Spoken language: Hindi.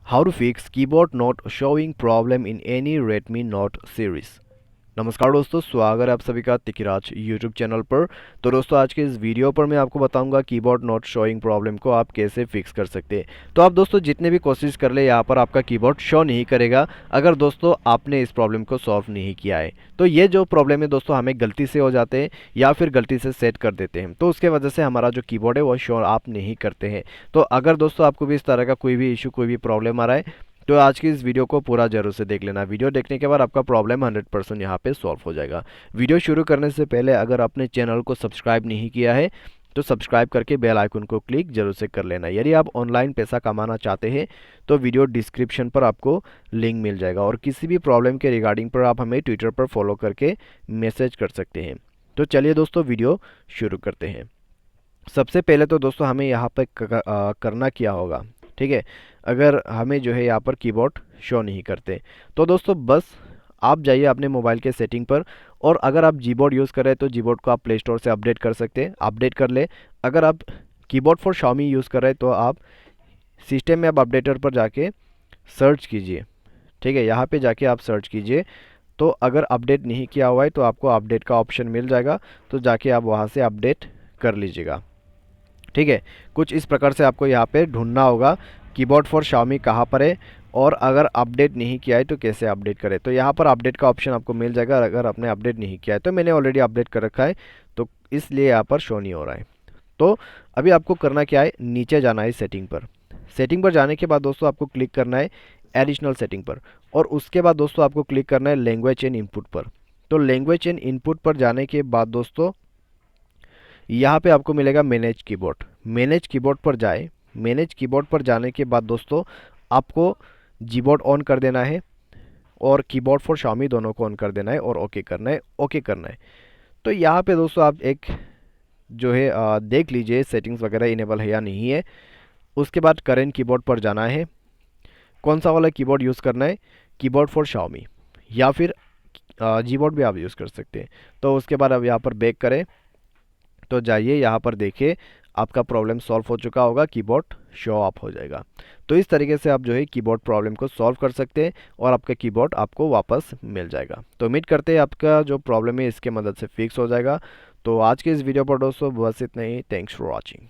How to fix keyboard not showing problem in any Redmi Note series। नमस्कार दोस्तों, स्वागत है आप सभी का तिकिराज यूट्यूब चैनल पर। तो दोस्तों, आज के इस वीडियो पर मैं आपको बताऊंगा कीबोर्ड नॉट शोइंग प्रॉब्लम को आप कैसे फिक्स कर सकते हैं। तो आप दोस्तों जितने भी कोशिश कर ले, यहाँ पर आपका कीबोर्ड शो नहीं करेगा अगर दोस्तों आपने इस प्रॉब्लम को सॉल्व नहीं किया है। तो ये जो प्रॉब्लम है दोस्तों, हमें गलती से हो जाते हैं या फिर गलती से सेट कर देते हैं, तो उसके वजह से हमारा जो कीबोर्ड है वो शो आप नहीं करते हैं। तो अगर दोस्तों आपको भी इस तरह का कोई भी इशू, कोई भी प्रॉब्लम आ रहा है, तो आज की इस वीडियो को पूरा जरूर से देख लेना। वीडियो देखने के बाद आपका प्रॉब्लम 100% यहाँ पे सॉल्व हो जाएगा। वीडियो शुरू करने से पहले अगर आपने चैनल को सब्सक्राइब नहीं किया है तो सब्सक्राइब करके बेल आइकन को क्लिक जरूर से कर लेना। यदि आप ऑनलाइन पैसा कमाना चाहते हैं तो वीडियो डिस्क्रिप्शन पर आपको लिंक मिल जाएगा, और किसी भी प्रॉब्लम के रिगार्डिंग पर आप हमें ट्विटर पर फॉलो करके मैसेज कर सकते हैं। तो चलिए दोस्तों, वीडियो शुरू करते हैं। सबसे पहले तो दोस्तों हमें यहाँ पर करना क्या होगा, ठीक है। अगर हमें जो है यहाँ पर कीबोर्ड शो नहीं करते तो दोस्तों बस आप जाइए अपने मोबाइल के सेटिंग पर, और अगर आप जीबोर्ड यूज़ कर रहे हैं तो जीबोर्ड को आप प्ले स्टोर से अपडेट कर सकते हैं, अपडेट कर ले। अगर आप कीबोर्ड फॉर शाओमी यूज़ कर रहे हैं तो आप सिस्टम में आप अपडेटर पर जाके सर्च कीजिए, ठीक है। यहाँ पे जाके आप सर्च कीजिए, तो अगर अपडेट नहीं किया हुआ है तो आपको अपडेट का ऑप्शन मिल जाएगा, तो जाके आप वहाँ से अपडेट कर लीजिएगा, ठीक है। कुछ इस प्रकार से आपको यहाँ पे ढूंढना होगा कीबोर्ड फॉर शाओमी कहाँ पर है, और अगर अपडेट नहीं किया है तो कैसे अपडेट करें। तो यहाँ पर अपडेट का ऑप्शन आपको मिल जाएगा। अगर आपने अपडेट नहीं किया है, तो मैंने ऑलरेडी अपडेट कर रखा है तो इसलिए यहाँ पर शो नहीं हो रहा है। तो अभी आपको करना क्या है, नीचे जाना है सेटिंग पर। सेटिंग पर जाने के बाद दोस्तों आपको क्लिक करना है एडिशनल सेटिंग पर, और उसके बाद दोस्तों आपको क्लिक करना है लैंग्वेज एंड इनपुट पर। तो लैंग्वेज एंड इनपुट पर जाने के बाद दोस्तों यहाँ पे आपको मिलेगा मैनेज कीबोर्ड। मैनेज कीबोर्ड पर जाए। मैनेज कीबोर्ड पर जाने के बाद दोस्तों आपको जीबोर्ड ऑन कर देना है और कीबोर्ड फॉर शाओमी दोनों को ऑन कर देना है, और ओके करना है, ओके करना है। तो यहाँ पे दोस्तों आप एक जो है देख लीजिए सेटिंग्स वगैरह इनेबल है या नहीं है। उसके बाद करेंट कीबोर्ड पर जाना है। कौन सा वाला कीबोर्ड यूज़ करना है, कीबोर्ड फॉर शाओमी या फिर जीबोर्ड भी आप यूज़ कर सकते हैं। तो उसके बाद अब यहाँ पर बैक करें, तो जाइए यहाँ पर देखिए आपका प्रॉब्लम सॉल्व हो चुका होगा, कीबोर्ड शो अप हो जाएगा। तो इस तरीके से आप जो है कीबोर्ड प्रॉब्लम को सॉल्व कर सकते हैं और आपका कीबोर्ड आपको वापस मिल जाएगा। तो उम्मीद करते हैं आपका जो प्रॉब्लम है इसके मदद से फिक्स हो जाएगा। तो आज के इस वीडियो पर दोस्तों बस इतना ही। Thanks for watching.